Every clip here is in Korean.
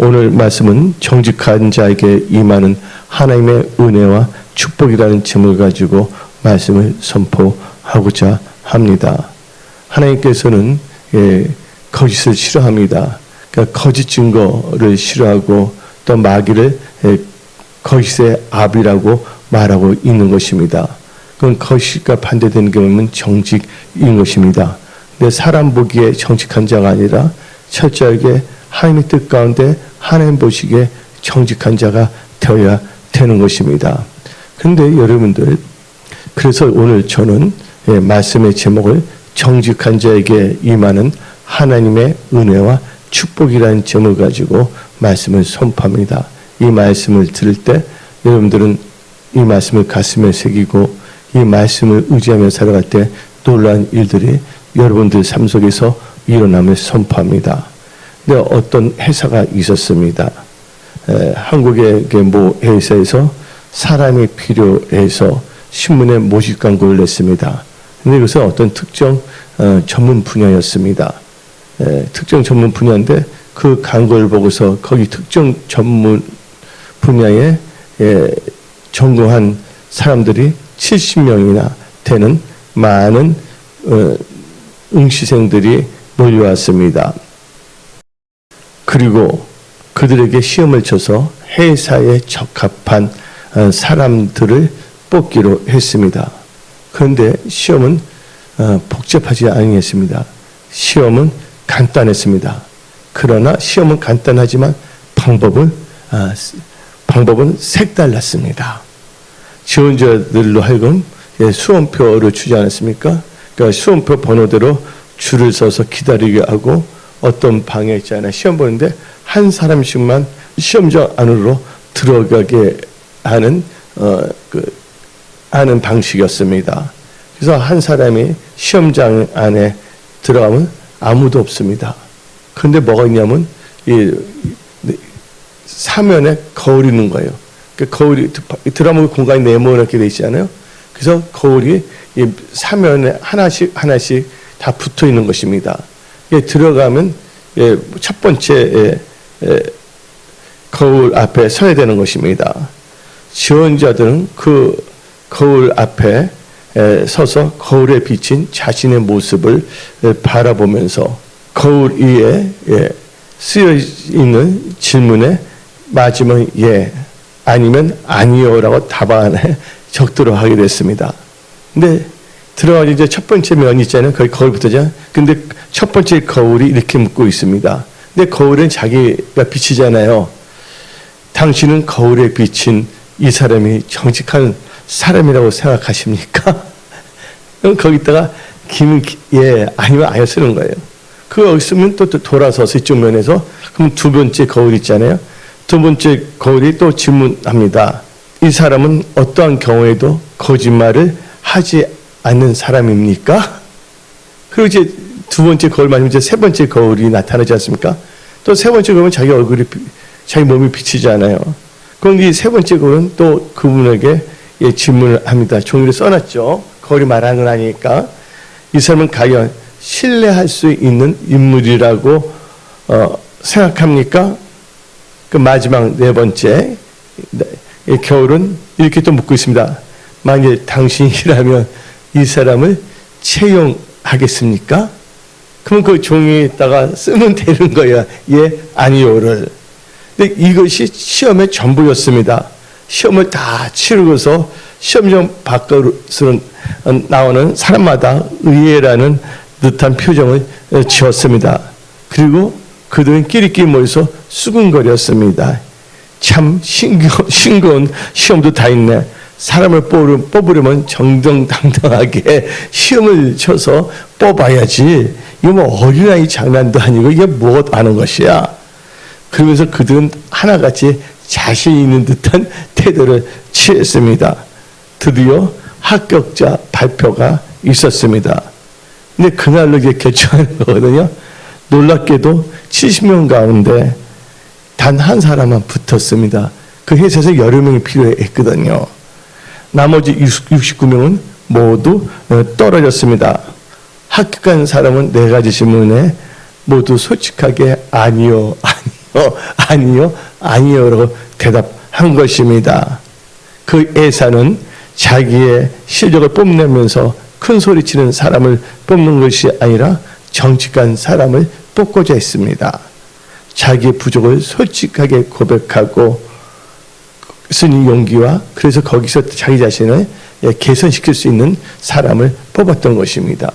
오늘 말씀은 정직한 자에게 임하는 하나님의 은혜와 축복이라는 제목을 가지고 말씀을 선포하고자 합니다. 하나님께서는 거짓을 싫어합니다. 그러니까 거짓 증거를 싫어하고 또 마귀를 거짓의 압이라고 말하고 있는 것입니다. 그건 거짓과 반대되는 게 뭐냐면 정직인 것입니다. 근데 사람 보기에 정직한 자가 아니라 철저하게 하나님의 뜻 가운데 하나님 보시기에 정직한 자가 되어야 되는 것입니다. 그런데 여러분들, 그래서 오늘 저는 말씀의 제목을 정직한 자에게 임하는 하나님의 은혜와 축복이라는 제목을 가지고 말씀을 선포합니다. 이 말씀을 들을 때 여러분들은 이 말씀을 가슴에 새기고 이 말씀을 의지하며 살아갈 때 놀라운 일들이 여러분들 삶 속에서 일어남을 선포합니다. 근데 어떤 회사가 있었습니다. 한국의 모 회사에서 사람이 필요해서 신문에 모집 광고를 냈습니다. 근데 그것은 어떤 특정 전문 분야였습니다. 특정 전문 분야인데 그 광고를 보고서 거기 특정 전문 분야에 전공한 사람들이 70명이나 되는 많은 응시생들이 몰려왔습니다. 그리고 그들에게 시험을 쳐서 회사에 적합한 사람들을 뽑기로 했습니다. 그런데 시험은 복잡하지 아니했습니다. 시험은 간단했습니다. 그러나 시험은 간단하지만 방법은 색달랐습니다. 지원자들로 하여금 수험표를 주지 않았습니까? 그러니까 수험표 번호대로 줄을 서서 기다리게 하고 어떤 방에 있잖아요. 시험 보는데 한 사람씩만 시험장 안으로 들어가게 하는 하는 방식이었습니다. 그래서 한 사람이 시험장 안에 들어가면 아무도 없습니다. 그런데 뭐가 있냐면 이 사면에 거울이 있는 거예요. 그 거울이 들어가면 공간이 네모나게 돼 있잖아요. 그래서 거울이 이 사면에 하나씩 다 붙어 있는 것입니다. 들어가면 첫 번째 거울 앞에 서야 되는 것입니다. 지원자들은 그 거울 앞에 서서 거울에 비친 자신의 모습을 바라보면서 거울 위에 쓰여 있는 질문에 맞으면 예, 아니면 아니요라고 답안에 적도록 하게 됐습니다. 근데 들어가서 이제 첫 번째 면 있잖아요. 거기 거울부터죠. 근데 첫 번째 거울이 이렇게 묻고 있습니다. 근데 거울은 자기가 비치잖아요. 당신은 거울에 비친 이 사람이 정직한 사람이라고 생각하십니까? 그럼 거기다가 예, 아니면 아니요 쓰는 거예요. 그거 쓰면 또 돌아서서 이쪽 면에서 그럼 두 번째 거울 있잖아요. 두 번째 거울이 또 질문합니다. 이 사람은 어떠한 경우에도 거짓말을 하지 않는 사람입니까? 그리고 이제 두 번째 거울 맞으면 이제 세 번째 거울이 나타나지 않습니까? 또 세 번째 거울은 자기 얼굴이, 자기 몸이 비치잖아요. 그럼 이 세 번째 거울은 또 그분에게 질문을 합니다. 종이를 써놨죠. 거울이 말하는 건 아니니까. 이 사람은 과연 신뢰할 수 있는 인물이라고 생각합니까? 그 마지막 네 번째 겨울은 이렇게 또 묻고 있습니다. 만일 당신이라면 이 사람을 채용하겠습니까? 그럼 그 종이에다가 쓰면 되는 거야. 예, 아니요를. 근데 이것이 시험의 전부였습니다. 시험을 다 치르고서 시험장 밖으로 나오는 사람마다 의외라는 듯한 표정을 지었습니다. 그리고 그들은 끼리끼리 모여서 수근거렸습니다. 참 싱거운 시험도 다 있네. 사람을 뽑으려면 정정당당하게 시험을 쳐서 뽑아야지. 이거 뭐 어린아이 장난도 아니고 이게 뭐 하는 것이야. 그러면서 그들은 하나같이 자신 있는 듯한 태도를 취했습니다. 드디어 합격자 발표가 있었습니다. 근데 그날로 이제 결정하는 거거든요. 놀랍게도 70명 가운데 단 한 사람만 붙었습니다. 그 회사에서 여러 명이 필요했거든요. 나머지 69명은 모두 떨어졌습니다. 합격한 사람은 네 가지 질문에 모두 솔직하게 아니요, 아니요 아니요, 아니요라고 대답한 것입니다. 그 에사는 자기의 실력을 뽐내면서 큰 소리치는 사람을 뽑는 것이 아니라 정직한 사람을 뽑고자 했습니다. 자기의 부족을 솔직하게 고백하고 쓴 용기와 그래서 거기서 자기 자신을 개선시킬 수 있는 사람을 뽑았던 것입니다.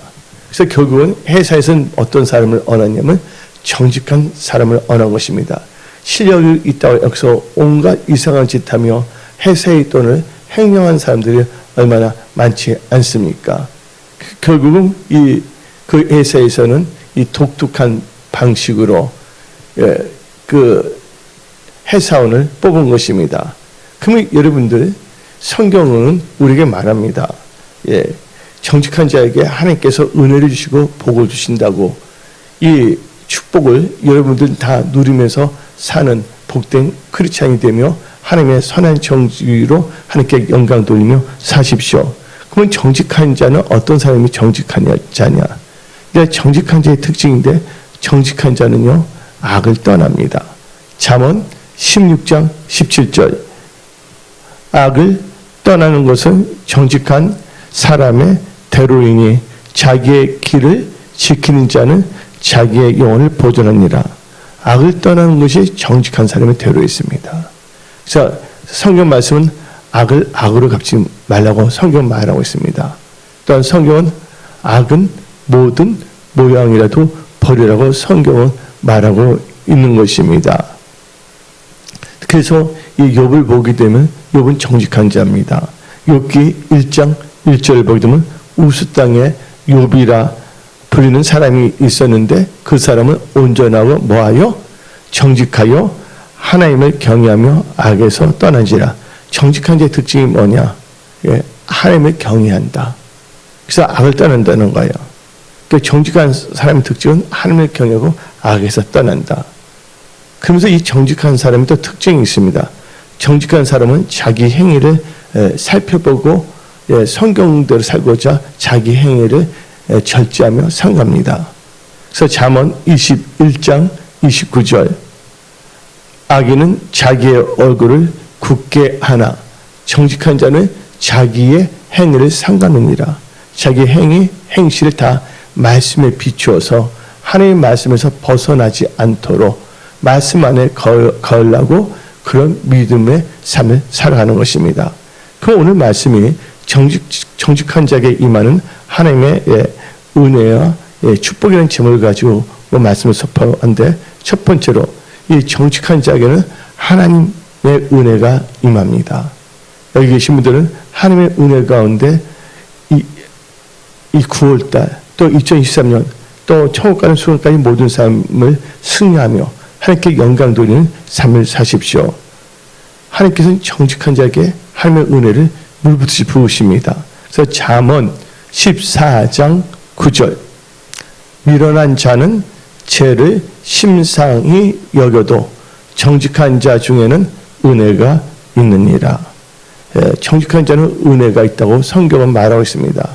그래서 결국은 회사에서는 어떤 사람을 원하냐면 정직한 사람을 원한 것입니다. 실력이 있다고 여기서 온갖 이상한 짓 하며 회사의 돈을 횡령한 사람들이 얼마나 많지 않습니까? 결국은 그 회사에서는 이 독특한 방식으로 그 회사원을 뽑은 것입니다. 그러면 여러분들 성경은 우리에게 말합니다. 정직한 자에게 하나님께서 은혜를 주시고 복을 주신다고 이 축복을 여러분들 다 누리면서 사는 복된 크리스찬이 되며 하나님의 선한 정직으로 하나님께 영광 돌리며 사십시오. 그러면 정직한 자는 어떤 사람이 정직한 자냐? 정직한 자의 특징인데 정직한 자는요 악을 떠납니다. 잠언 16장 17절 악을 떠나는 것은 정직한 사람의 대로이니 자기의 길을 지키는 자는 자기의 영혼을 보존하니라. 악을 떠나는 것이 정직한 사람의 대로 있습니다. 그래서 성경 말씀은 악을 악으로 갚지 말라고 성경 말하고 있습니다. 또한 성경은 악은 모든 모양이라도 버리라고 성경은 말하고 있는 것입니다. 그래서 이 욥을 보게 되면 욥은 정직한 자입니다. 욥기 1장 1절 보게 되면 우스 땅에 욥이라 불리는 사람이 있었는데 그 사람은 온전하고 뭐하여? 정직하여 하나님을 경외하며 악에서 떠난지라. 정직한 자의 특징이 뭐냐? 하나님을 경외한다. 그래서 악을 떠난다는 거예요. 그러니까 정직한 사람의 특징은 하나님을 경외하고 악에서 떠난다. 그러면서 이 정직한 사람이 또 특징이 있습니다. 정직한 사람은 자기 행위를 살펴보고 성경대로 살고자 자기 행위를 절제하며 삼갑니다. 그래서 잠언 21장 29절 악인은 자기의 얼굴을 굳게 하나 정직한 자는 자기의 행위를 삼가느니라. 자기 행실을 다 말씀에 비추어서 하나님의 말씀에서 벗어나지 않도록 말씀 안에 거하려고 그런 믿음의 삶을 살아가는 것입니다. 그 오늘 말씀이 정직한 자에게 임하는 하나님의 은혜와 축복이라는 제목을 가지고 말씀을 선포하는데 첫 번째로 이 정직한 자에게는 하나님의 은혜가 임합니다. 여기 계신 분들은 하나님의 은혜 가운데 이 9월달 또 2023년 또 천국 가는 순간까지 모든 삶을 승리하며 하나님께 영광 돌리는 삶을 사십시오. 하나님께서는 정직한 자에게 하나님의 은혜를 물붓듯이 부으십니다. 그래서 잠언 14장 9절 미련한 자는 죄를 심상히 여겨도 정직한 자 중에는 은혜가 있느니라. 정직한 자는 은혜가 있다고 성경은 말하고 있습니다.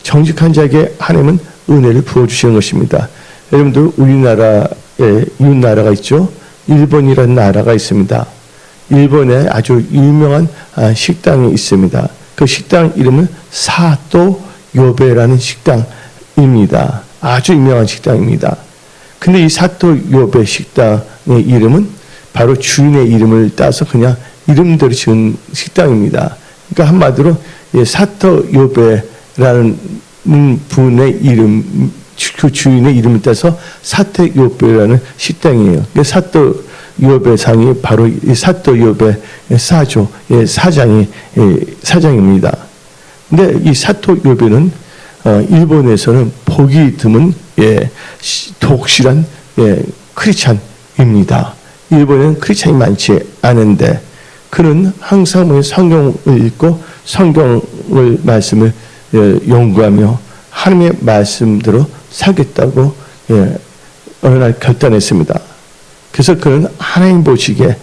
정직한 자에게 하나님은 은혜를 부어주시는 것입니다. 여러분들 우리나라에 이웃나라가 있죠. 일본이라는 나라가 있습니다. 일본에 아주 유명한 식당이 있습니다. 그 식당 이름은 사또 요베라는 식당입니다. 아주 유명한 식당입니다. 근데 이 사또 요베 식당의 이름은 바로 주인의 이름을 따서 그냥 이름대로 지은 식당입니다. 그러니까 한마디로 사또 요베라는 분의 이름, 그 주인의 이름을 따서 사또 요베라는 식당이에요. 사또 요베상이 바로 이 사또 요베 사조 사장입니다. 근데 이 사또 요베는 일본에서는 보기 드문 독실한 크리스찬입니다. 일본에는 크리스찬이 많지 않은데 그는 항상 성경을 읽고 성경을 말씀을 연구하며 하나님의 말씀대로 살겠다고 어느 날 결단했습니다. 그래서 그는 하나님 보시기에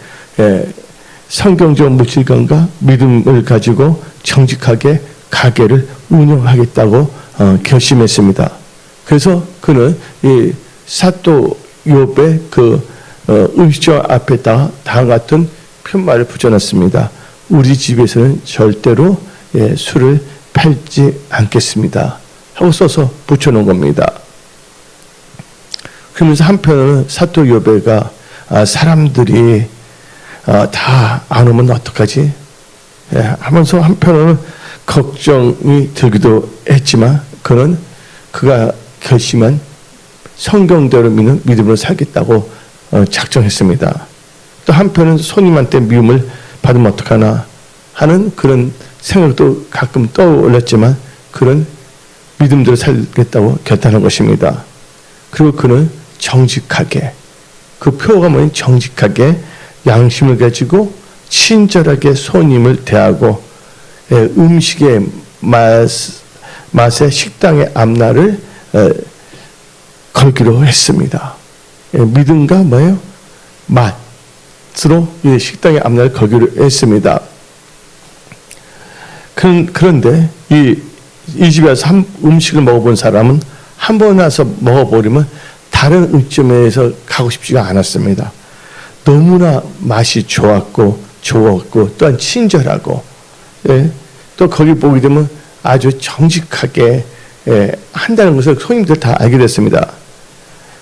성경적 물질관과 믿음을 가지고 정직하게 가게를 운영하겠다고 결심했습니다. 그래서 그는 이 사또 욥의 그 음식점 앞에다 다음과 같은 편말을 붙여놨습니다. 우리 집에서는 절대로 술을 팔지 않겠습니다 하고 써서 붙여놓은 겁니다. 그러면서 한편으로는 사도 요배가 사람들이 다 안 오면 어떡하지? 하면서 한편으로는 걱정이 들기도 했지만 그가 결심한 성경대로 믿는 믿음으로 살겠다고 작정했습니다. 또 한편은 손님한테 미움을 받으면 어떡하나 하는 그런 생각도 가끔 떠올랐지만 그런 믿음대로 살겠다고 결단한 것입니다. 그리고 그는 정직하게, 그 표가 뭐냐면 정직하게 양심을 가지고 친절하게 손님을 대하고 음식의 맛에 식당의 앞날을 걸기로 했습니다. 믿음과 뭐예요? 맛으로 식당의 앞날을 걸기로 했습니다. 그런데 이 집에 와서 음식을 먹어본 사람은 한 번 와서 먹어버리면 다른 음식점에서 가고 싶지가 않았습니다. 너무나 맛이 좋았고 또한 친절하고 또 거기 보게 되면 아주 정직하게 한다는 것을 손님들 다 알게 됐습니다.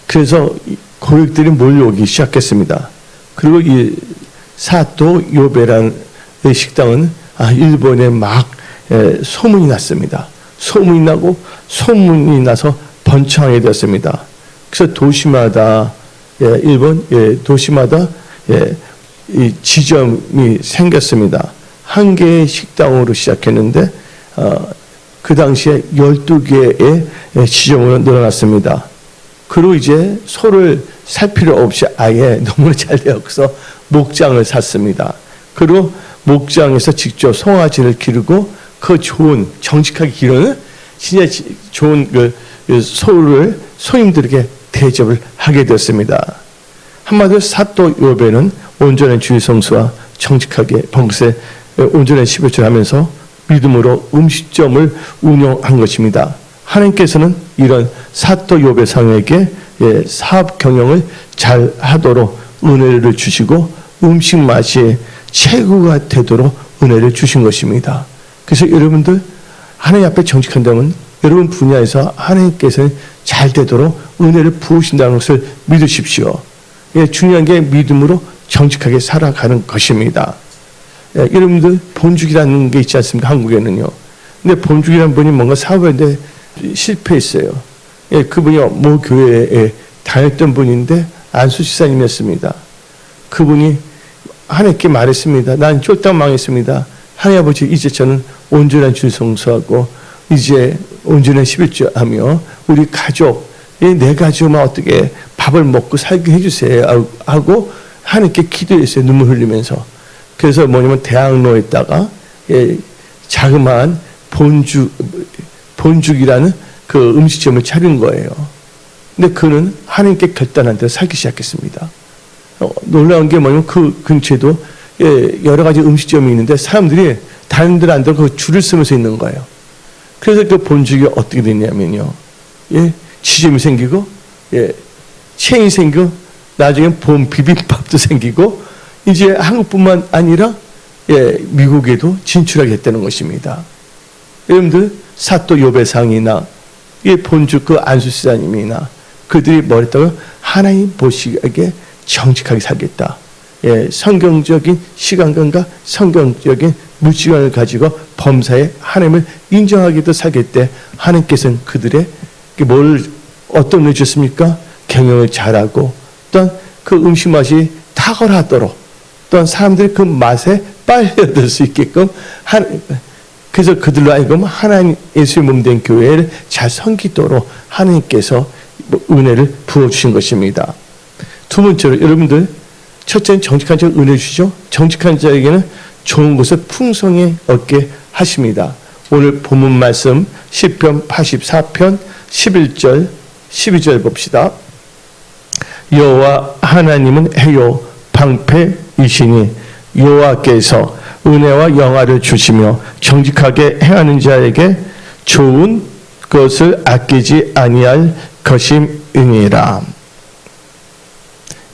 그래서 고객들이 몰려오기 시작했습니다. 그리고 이 사또 요배라는 식당은 일본에 막 소문이 났습니다. 소문이 나서 번창하게 되었습니다. 그래서 도시마다 일본 도시마다 이 지점이 생겼습니다. 한 개의 식당으로 시작했는데 그 당시에 12개의 지점으로 늘어났습니다. 그리고 이제 소를 살 필요 없이 아예 너무 잘 되어서 목장을 샀습니다. 그리고 목장에서 직접 송아지를 기르고 그 좋은 정직하게 기르는 진짜 좋은 그 소를 손님들에게 대접을 하게 되었습니다. 한마디로 사또 요배는 온전한 주의 성수와 정직하게 봉쇄 온전한 11절 하면서 믿음으로 음식점을 운영한 것입니다. 하나님께서는 이런 사또 요배상에게 사업 경영을 잘 하도록 은혜를 주시고 음식 맛이 최고가 되도록 은혜를 주신 것입니다. 그래서 여러분들 하나님 앞에 정직한다면 여러분 분야에서 하나님께서는 잘 되도록 은혜를 부으신다는 것을 믿으십시오. 중요한 게 믿음으로 정직하게 살아가는 것입니다. 여러분들 본죽이라는 게 있지 않습니까? 한국에는요. 근데 본죽이라는 분이 뭔가 사업하는데 실패했어요. 그분이 모 교회에 다녔던 분인데 안수지사님이었습니다. 그분이 하나님께 말했습니다. 난 쫄딱 망했습니다. 하나님 아버지, 이제 저는 온전한 주일 성수하고 이제 온전한 11조 하며 우리 가족, 내 가족만 어떻게 밥을 먹고 살게 해주세요 하고 하나님께 기도했어요. 눈물 흘리면서. 그래서 뭐냐면 대학로에다가 자그마한 본죽이라는 그 음식점을 차린 거예요. 근데 그는 하나님께 결단한 대로 살기 시작했습니다. 놀라운 게 뭐냐면 그 근처에도 여러 가지 음식점이 있는데 사람들이 다른 데는 안 들고 그 줄을 쓰면서 있는 거예요. 그래서 그 본죽이 어떻게 됐냐면요. 지점이 생기고, 체인이 생기고, 나중에 본 비빔밥도 생기고, 이제 한국뿐만 아니라, 미국에도 진출하게 됐다는 것입니다. 여러분들, 사또 요배상이나, 본죽 그 안수지사님이나, 그들이 뭐 했다고요? 하나님 보시기에 정직하게 살겠다. 성경적인 시간관과 성경적인 물시간을 가지고 범사에 하나님을 인정하게도 살겠대. 하나님께서는 그들의 어떤 은혜 주셨습니까? 경영을 잘하고 또한 그 음식 맛이 탁월하도록 또한 사람들이 그 맛에 빨리 얻을 수 있게끔 그래서 그들로 하여금 하나님 예수의 몸된 교회를 잘 섬기도록 하나님께서 은혜를 부어주신 것입니다. 두 번째로 여러분들, 첫째는 정직한 자에게 은혜 주시죠. 정직한 자에게는 좋은 것을 풍성히 얻게 하십니다. 오늘 본문 말씀 시편 84편 11절 12절 봅시다. 여호와 하나님은 해요 방패이시니 여호와께서 은혜와 영화를 주시며 정직하게 행하는 자에게 좋은 것을 아끼지 아니할 것임이니라.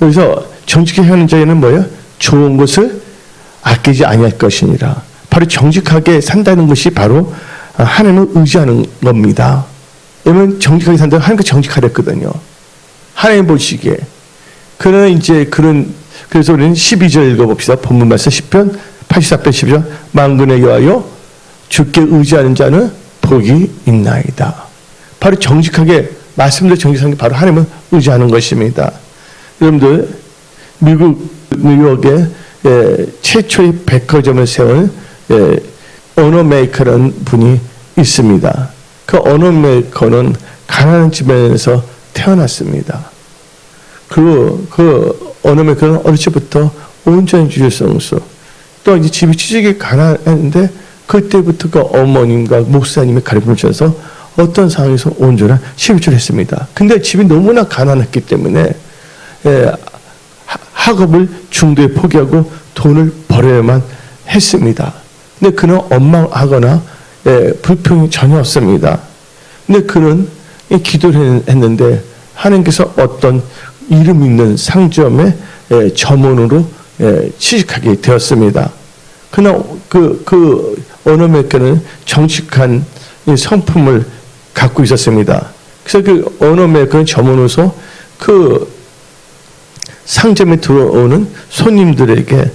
여기서 정직하게 하는 자에는 뭐예요? 좋은 것을 아끼지 아니할 것이니라. 바로 정직하게 산다는 것이 바로 하나님을 의지하는 겁니다. 왜냐면 정직하게 산다면 하나님께 정직하랬거든요. 하나님 보시기에. 그러나 이제 그래서 우리는 12절 읽어봅시다. 본문 말씀 10편 84편 12절 만군의 여호와여 주께 의지하는 자는 복이 있나이다. 바로 정직하게 말씀대로 정직한 게 바로 하나님을 의지하는 것입니다. 여러분들 미국 뉴욕에 최초의 백화점을 세운 언어 메이커라는 분이 있습니다. 그 언어 메이커는 가난한 집안에서 태어났습니다. 그 언어 메이커는 어릴 적부터 온전히 주의 성수. 또 이제 집이 취직이 가난했는데 그때부터 그 어머님과 목사님의 가르침을 줘서 어떤 상황에서 온전한 11조를 했습니다. 근데 집이 너무나 가난했기 때문에 학업을 중도에 포기하고 돈을 벌어야만 했습니다. 근데 그는 원망하거나 불평이 전혀 없습니다. 근데 그는 기도를 했는데 하나님께서 어떤 이름 있는 상점의 점원으로 취직하게 되었습니다. 그러나 그 언어 메이커는 정직한 성품을 갖고 있었습니다. 그래서 그 언어 메이커는 점원으로서 그 상점에 들어오는 손님들에게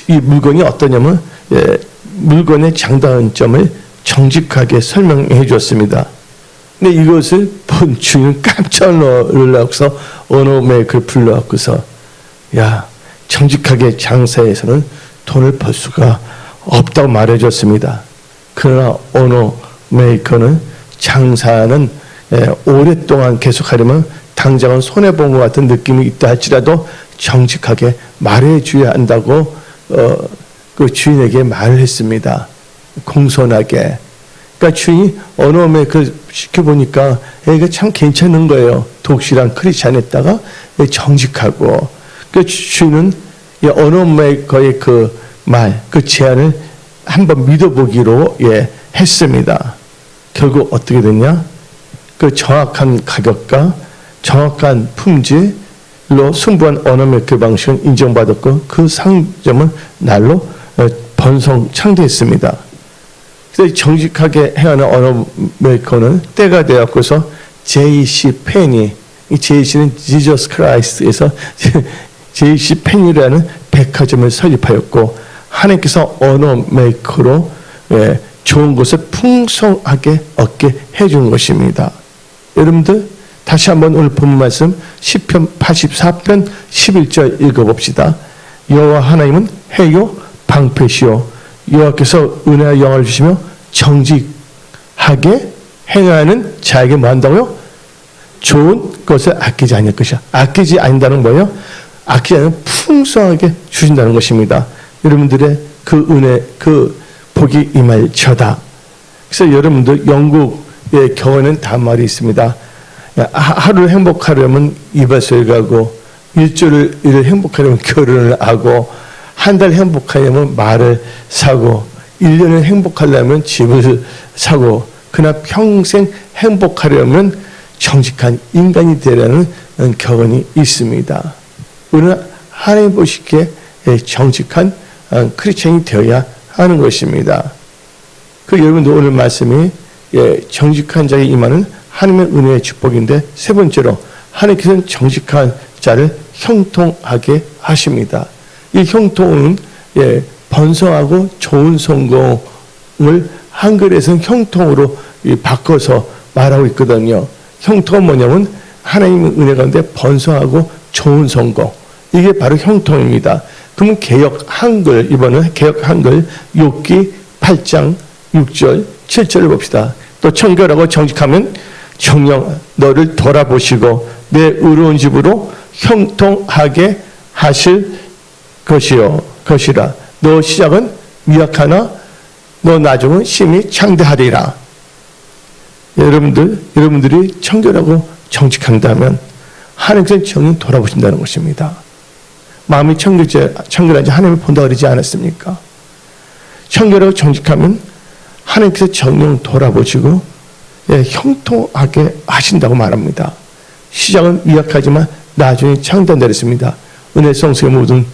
이 물건이 어떠냐면 물건의 장단점을 정직하게 설명해 주었습니다. 근데 이것을 본 주인은 깜짝 놀라서 언어 메이커를 불러갖고서 야, 정직하게 장사해서는 돈을 벌 수가 없다고 말해줬습니다. 그러나 언어 메이커는 장사는 오랫동안 계속하려면 당장은 손해본 것 같은 느낌이 있다 할지라도 정직하게 말해줘야 한다고 그 주인에게 말을 했습니다. 공손하게. 그러니까 주인이 언어 메이커 시켜보니까 애가 참 괜찮은 거예요. 독실한 크리스찬에다가 정직하고. 그 주인은 언어 메이커의 그 말, 그 제안을 한번 믿어보기로 했습니다. 결국 어떻게 됐냐? 그 정확한 가격과 정확한 품질로 승부한 언어 메이커 방식은 인정받았고 그 상점은 날로 번성창대했습니다. 그래서 정직하게 해하는 언어 메이커는 때가 되었고서 J.C. 펜이, 이 J.C.는 지저스 크라이스트에서 J.C. 펜이라는 백화점을 설립하였고 하나님께서 언어 메이커로 좋은 것을 풍성하게 얻게 해준 것입니다. 여러분들 다시 한번 오늘 본 말씀 10편 84편 11절 읽어봅시다. 여호와 하나님은 해요 방패시오 여호와께서 은혜와 영화를 주시며 정직하게 행하는 자에게 뭐 한다고요? 좋은 것을 아끼지 않을 것이야. 아끼지 않는다는 뭐예요? 아끼지 않으면 풍성하게 주신다는 것입니다. 여러분들의 그 은혜, 그 복이 임할지어다. 그래서 여러분들 영국의 경우에는 다 말이 있습니다. 하루를 행복하려면 이발소에 가고 일주일을 행복하려면 결혼을 하고 한 달 행복하려면 말을 사고 1년을 행복하려면 집을 사고 그러나 평생 행복하려면 정직한 인간이 되라는 격언이 있습니다. 우리는 하나님 보시기에 정직한 크리스천이 되어야 하는 것입니다. 그 여러분들 오늘 말씀이 정직한 자에게 임하는 하나님의 은혜의 축복인데 세 번째로 하나님께서는 정직한 자를 형통하게 하십니다. 이 형통은 번성하고 좋은 성공을 한글에서는 형통으로 바꿔서 말하고 있거든요. 형통은 뭐냐면 하나님의 은혜 가운데 번성하고 좋은 성공. 이게 바로 형통입니다. 그러면 개역 한글, 이번은 개역 한글 욥기 8장 6절 7절을 봅시다. 또 청결하고 정직하면 정녕 너를 돌아보시고 내 의로운 집으로 형통하게 하실 것이라. 너 시작은 미약하나 너 나중은 심히 창대하리라. 여러분들이 청결하고 정직한다면 하나님께서 정녕 돌아보신다는 것입니다. 마음이 청결한지 하나님을 본다 그러지 않았습니까? 청결하고 정직하면 하나님께서 정녕 돌아보시고 형통하게 하신다고 말합니다. 시작은 미약하지만 나중에 창대한다 그랬습니다. 은혜성수의 모든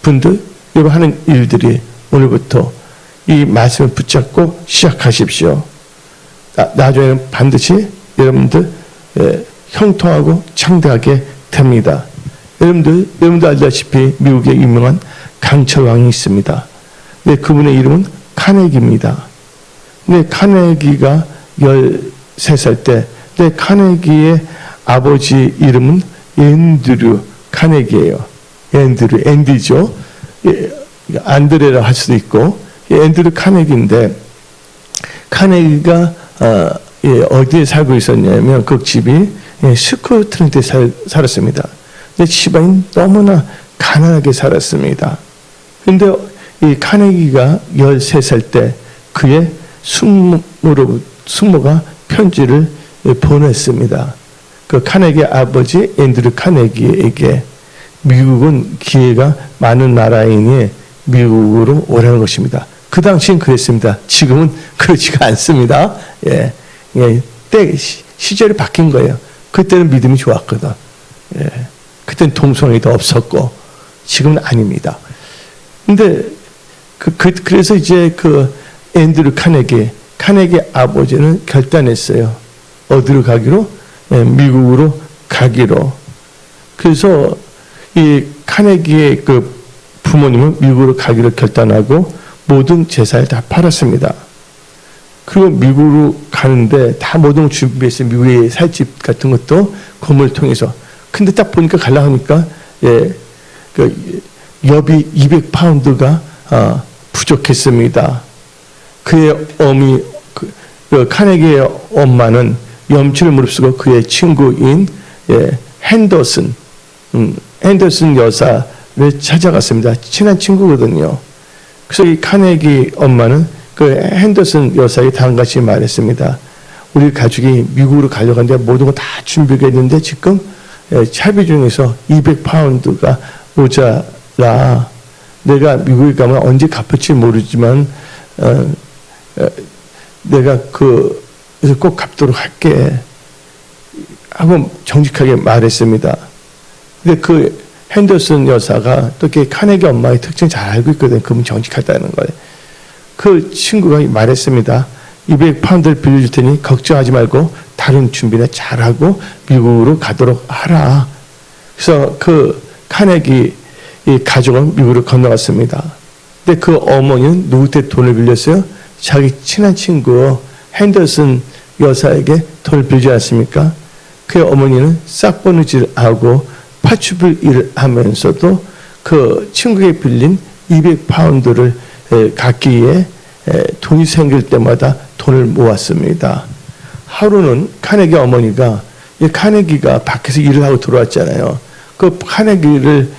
분들, 여러분 하는 일들이 오늘부터 이 말씀을 붙잡고 시작하십시오. 나중에는 반드시 여러분들 형통하고 창대하게 됩니다. 여러분들 알다시피 미국에 유명한 강철왕이 있습니다. 네, 그분의 이름은 카네기입니다. 네, 카네기가 13살 때, 네, 카네기의 아버지 이름은 앤드류 카네기예요. 앤디죠. 안드레라 할 수도 있고, 앤드류 카네기인데, 카네기가 어디에 살고 있었냐면 그 집이 스코틀랜드에 살았습니다. 근데 집안이 너무나 가난하게 살았습니다. 근데 이 카네기가 13살 때 그의 숙모가 편지를 보냈습니다. 그 카네기 아버지 앤드류 카네기에게 미국은 기회가 많은 나라이니 미국으로 오라는 것입니다. 그 당시엔 그랬습니다. 지금은 그렇지가 않습니다. 시절이 바뀐 거예요. 그때는 믿음이 좋았거든. 그때는 동성애도 없었고, 지금은 아닙니다. 근데, 그래서 이제 그 앤드류 카네기 아버지는 결단했어요. 어디로 가기로? 미국으로 가기로. 그래서 이 카네기의 그 부모님은 미국으로 가기로 결단하고 모든 재산을 다 팔았습니다. 그리고 미국으로 가는데 다 모든 걸 준비했어요. 미국에 살 집 같은 것도 건물을 통해서. 근데 딱 보니까 가려고 하니까, 그 여비 200파운드가 부족했습니다. 그의 그 카네기의 엄마는 염치를 무릅쓰고 그의 친구인 핸더슨 여사를 찾아갔습니다. 친한 친구거든요. 그래서 이 카네기 엄마는 그 핸더슨 여사에게 다음같이 말했습니다. 우리 가족이 미국으로 가려고 하는데 모든 거 다 준비가 했는데 지금 차비 중에서 200파운드가 모자라. 내가 미국에 가면 언제 갚을지 모르지만 내가 그래서 꼭 갚도록 할게 하고 정직하게 말했습니다. 근데 그 핸더슨 여사가 또 이렇게 카네기 엄마의 특징 잘 알고 있거든요. 그분 정직하다는 거예요. 그 친구가 말했습니다. 200파운드를 빌려줄 테니 걱정하지 말고 다른 준비나 잘하고 미국으로 가도록 하라. 그래서 그 카네기 이 가족은 미국으로 건너갔습니다. 근데 그 어머니는 누구한테 돈을 빌렸어요? 자기 친한 친구 핸더슨 여사에게 돈을 빌리지 않습니까? 그 어머니는 싹버느질하고 파출부 일을 하면서도 그 친구에게 빌린 200파운드를 갚기 위해 돈이 생길 때마다 돈을 모았습니다. 하루는 카네기 어머니가 카네기가 밖에서 일을 하고 들어왔잖아요. 그 카네기를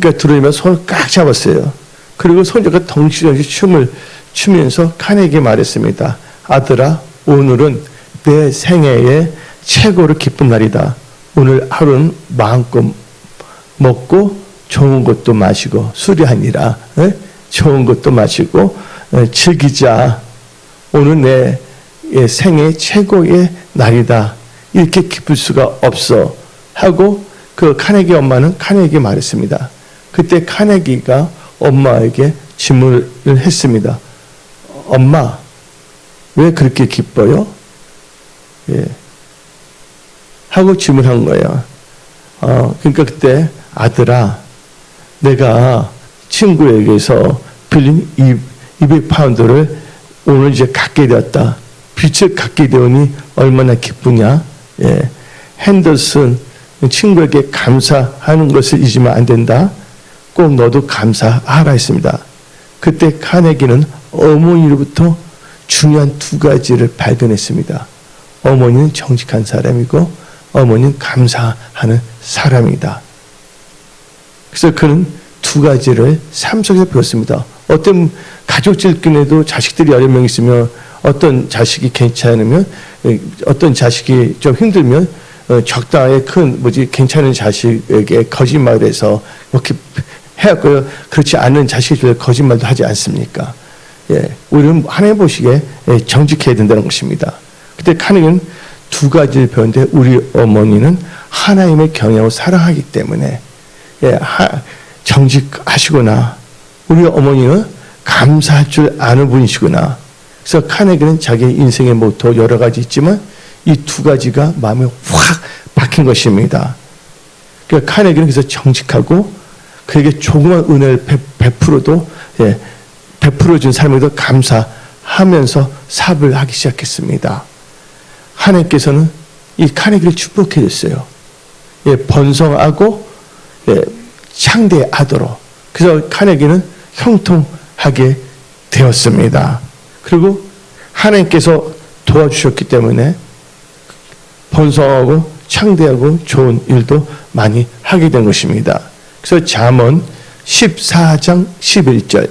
들어오면 손을 꽉 잡았어요. 그리고 손자가 덩실덩실 춤을 추면서 카네기에게 말했습니다. 아들아, 오늘은 내 생애의 최고로 기쁜 날이다. 오늘 하루는 마음껏 먹고 좋은 것도 마시고 술이 아니라 좋은 것도 마시고 즐기자. 오늘 내 생애 최고의 날이다. 이렇게 기쁠 수가 없어 하고 그 카네기 엄마는 카네기에게 말했습니다. 그때 카네기가 엄마에게 질문을 했습니다. 엄마, 왜 그렇게 기뻐요? 하고 질문한 거예요. 그러니까 그때 아들아, 내가 친구에게서 빌린 200파운드를 오늘 이제 갖게 되었다. 빚을 갖게 되오니 얼마나 기쁘냐. 핸더슨 친구에게 감사하는 것을 잊으면 안 된다. 꼭 너도 감사하라 했습니다. 그때 카네기는 어머니로부터 중요한 두 가지를 발견했습니다. 어머니는 정직한 사람이고 어머니는 감사하는 사람이다. 그래서 그는 두 가지를 삶 속에서 배웠습니다. 어떤 가족들끼리도 자식들이 여러 명 있으면 어떤 자식이 괜찮으면 어떤 자식이 좀 힘들면 적당하게 괜찮은 자식에게 거짓말을 해서 이렇게 해갖고 그렇지 않은 자식에게 거짓말도 하지 않습니까? 우리는 하나님 보시기에 정직해야 된다는 것입니다. 그때 카네기는 두 가지를 배웠는데 우리 어머니는 하나님의 경외하고 사랑하기 때문에 정직하시구나. 우리 어머니는 감사할 줄 아는 분이시구나. 그래서 카네기는 자기의 인생의 모토 여러 가지 있지만 이 두 가지가 마음에 확 박힌 것입니다. 그러니까 카네기는 그래서 정직하고 그에게 조그만 은혜를 베풀어도 베풀어준 사람에게도 감사하면서 사업을 하기 시작했습니다. 하나님께서는 이 카네기를 축복해 줬어요. 번성하고 창대하도록. 그래서 카네기는 형통하게 되었습니다. 그리고 하나님께서 도와주셨기 때문에 번성하고 창대하고 좋은 일도 많이 하게 된 것입니다. 그래서 잠언 14장 11절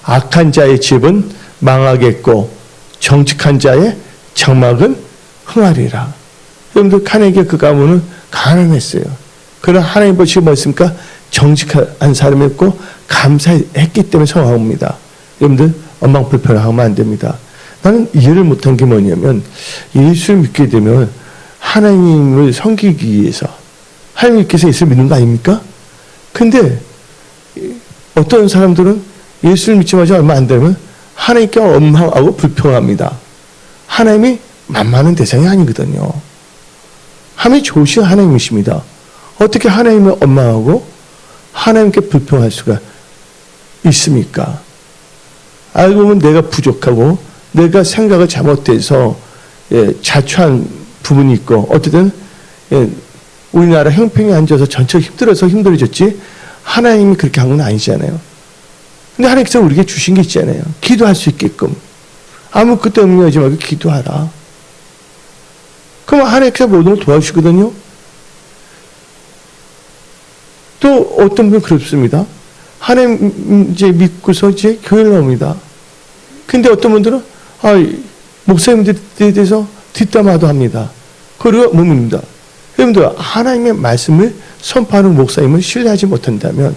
악한 자의 집은 망하겠고 정직한 자의 장막은 흥하리라. 여러분들 카네기 그 가문은 가난했어요. 그러나 하나님 보시고 뭐였습니까? 정직한 사람이었고 감사했기 때문에 성공합니다. 여러분들 엄망 불편하면 안 됩니다. 나는 이해를 못한 게 뭐냐면 예수를 믿게 되면 하나님을 섬기기 위해서 하나님께서 예수를 믿는 거 아닙니까? 근데 어떤 사람들은 예수를 믿자마자 얼마 안 되면 하나님께 원망하고 불평합니다. 하나님이 만만한 대상이 아니거든요. 하나님이 좋으신 하나님이십니다. 어떻게 하나님을 원망하고 하나님께 불평할 수가 있습니까? 알고 보면 내가 부족하고 내가 생각을 잘못해서 자초한 부분이 있고 어쨌든 우리나라 형평에 앉아서 전체가 힘들어서 힘들어졌지 하나님이 그렇게 한 건 아니잖아요. 근데 하나님께서 우리에게 주신 게 있잖아요. 기도할 수 있게끔. 아무 끝도 없는 말고 기도하라. 그럼 하나님께서 모든 걸 도와주시거든요. 또 어떤 분은 그렇습니다. 하나님 이제 믿고서 이제 교회를 나옵니다. 근데 어떤 분들은 목사님들에 대해서 뒷담화도 합니다. 그리고 못 믿는다. 여러분들 하나님의 말씀을 선포하는 목사님을 신뢰하지 못한다면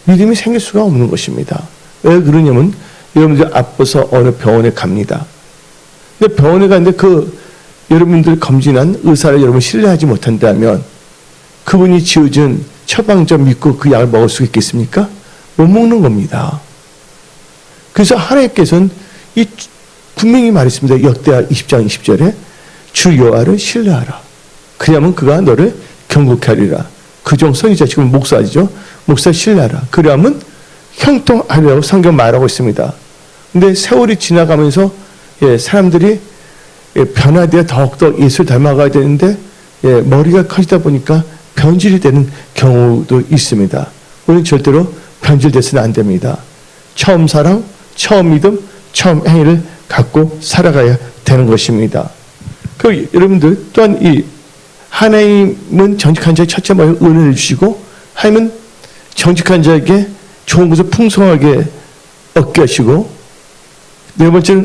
믿음이 생길 수가 없는 것입니다. 왜 그러냐면 여러분들 앞서서 어느 병원에 갑니다. 근데 병원에 갔는데 여러분들 검진한 의사를 여러분 신뢰하지 못한다면 그분이 지어준 처방전 믿고 그 약을 먹을 수 있겠습니까? 못 먹는 겁니다. 그래서 하나님께서는 분명히 말했습니다. 역대하 20장 20절에 주 여호와를 신뢰하라. 그러면 그가 너를 경고케 하리라. 그종 선지자 지금 목사죠. 목사 신뢰하라. 그러면 형통하리라고 성경 말하고 있습니다. 근데 세월이 지나가면서 사람들이 변화되어 더욱더 예수를 닮아가야 되는데 머리가 커지다 보니까 변질이 되는 경우도 있습니다. 우리는 절대로 변질돼서는 안 됩니다. 처음 사랑, 처음 믿음, 처음 행위를 갖고 살아가야 되는 것입니다. 여러분들 또한 이 하나님은 정직한 자의 첫째 마음에 은혜를 주시고 하나님은 정직한 자에게 좋은 것을 풍성하게 얻게 하시고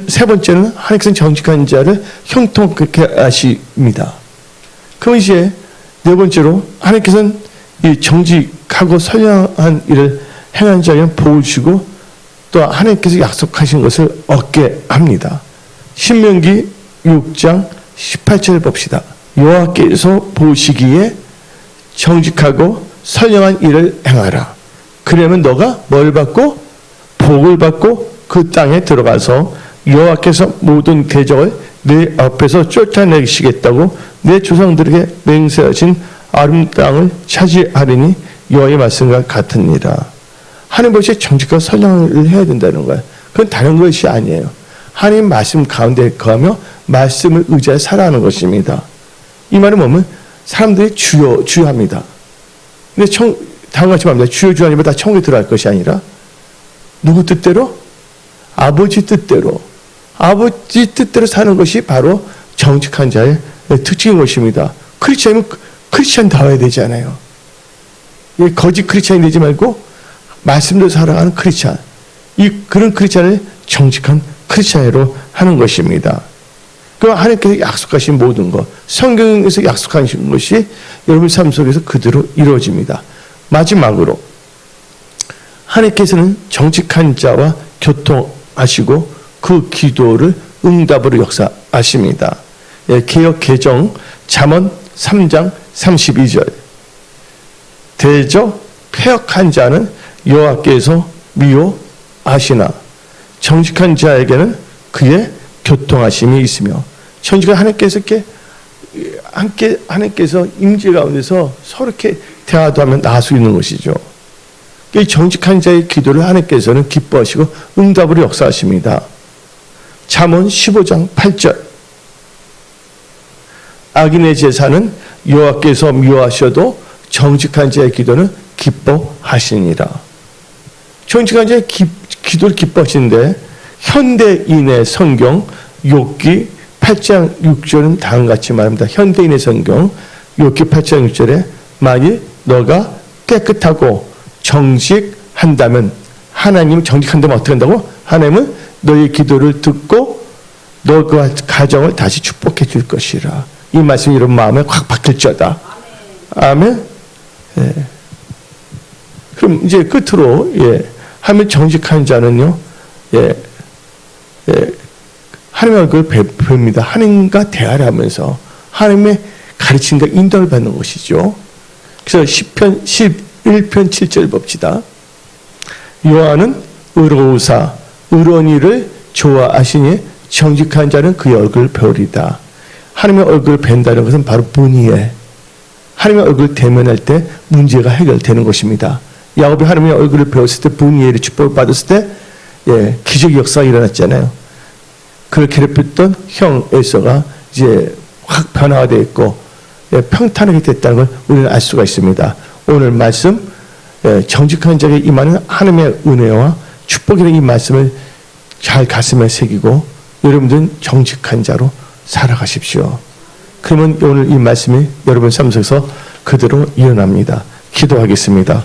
세 번째는 하나님께서는 정직한 자를 형통하게 하십니다. 그럼 이제 네 번째로 하나님께서는 이 정직하고 선량한 일을 행한 자에게는 복을 주시고 또 하나님께서 약속하신 것을 얻게 합니다. 신명기 6장 18절 봅시다. 여호와께서 보시기에 정직하고 선량한 일을 행하라. 그러면 너가 뭘 받고 복을 받고 그 땅에 들어가서 여호와께서 모든 대적을 내 앞에서 쫓아내시겠다고 내 조상들에게 맹세하신 아름 땅을 차지하리니 여호와의 말씀과 같으니라. 하나님 보시기에 정직하고 선량을 해야 된다는 거예요. 그건 다른 것이 아니에요. 하나님 말씀 가운데 거하며 말씀을 의지해 살아가는 것입니다. 이 말은 뭐냐면 사람들이 주여합니다. 근데 다음 같이 말합니다. 주여 아니면 다 천국에 들어갈 것이 아니라 누구 뜻대로? 아버지 뜻대로. 아버지 뜻대로 사는 것이 바로 정직한 자의 특징인 것입니다. 크리스찬이면 크리스찬다워야 되잖아요. 거짓 크리스찬이 되지 말고 말씀대로 살아가는 크리스찬. 그런 크리스찬을 정직한 크리스찬으로 하는 것입니다. 그럼 하나님께서 약속하신 모든 것, 성경에서 약속하신 것이 여러분 삶 속에서 그대로 이루어집니다. 마지막으로 하나님께서는 정직한 자와 교통하시고 그 기도를 응답으로 역사하십니다. 개역 개정 잠언 3장 32절 대저 패역한 자는 여호와께서 미워하시나 정직한 자에게는 그의 교통하심이 있으며. 정직한 하나님께서 이렇게 함께 하나님께서 임재 가운데서 서로 이렇게 대화도 하면 나을 수 있는 것이죠. 이 정직한 자의 기도를 하나님께서는 기뻐하시고 응답으로 역사하십니다. 잠언 15장 8절. 악인의 제사는 여호와께서 미워하셔도 정직한 자의 기도는 기뻐하시니라. 정직한 자의 기도를 기뻐하시는데 현대인의 성경 욥기 8장 6절은 다음같이 말합니다. 현대인의 성경 욥기 8장 6절에 만일 너가 깨끗하고 정직한다면, 하나님은 정직한다면 어떻게 한다고? 하나님은 너의 기도를 듣고 너 그 가정을 다시 축복해 줄 것이라. 이 말씀이 여러분 마음에 확 박힐지어다. 아멘. 예. 그럼 이제 끝으로 하나님 정직한 자는요, 하나님의 얼굴을 뵙습니다. 하나님과 대화를 하면서 하나님의 가르침과 인도를 받는 것이죠. 그래서 시편 11편 7절 봅시다. 여호와는 의로우사 의로운 일을 좋아하시니 정직한 자는 그의 얼굴을 배우리다. 하나님의 얼굴을 뵌다는 것은 바로 문의에, 하나님의 얼굴을 대면할 때 문제가 해결되는 것입니다. 야곱이 하나님의 얼굴을 배웠을 때, 문의를 축복을 받았을 때 기적의 역사가 일어났잖아요. 그를 괴롭혔던 형 에서가 이제 확 변화가 되어 있고 평탄하게 됐다는 걸 우리는 알 수가 있습니다. 오늘 말씀, 정직한 자에게 임하는 하나님의 은혜와 축복이라는 이 말씀을 잘 가슴에 새기고 여러분들은 정직한 자로 살아가십시오. 그러면 오늘 이 말씀이 여러분 삶 속에서 그대로 일어납니다. 기도하겠습니다.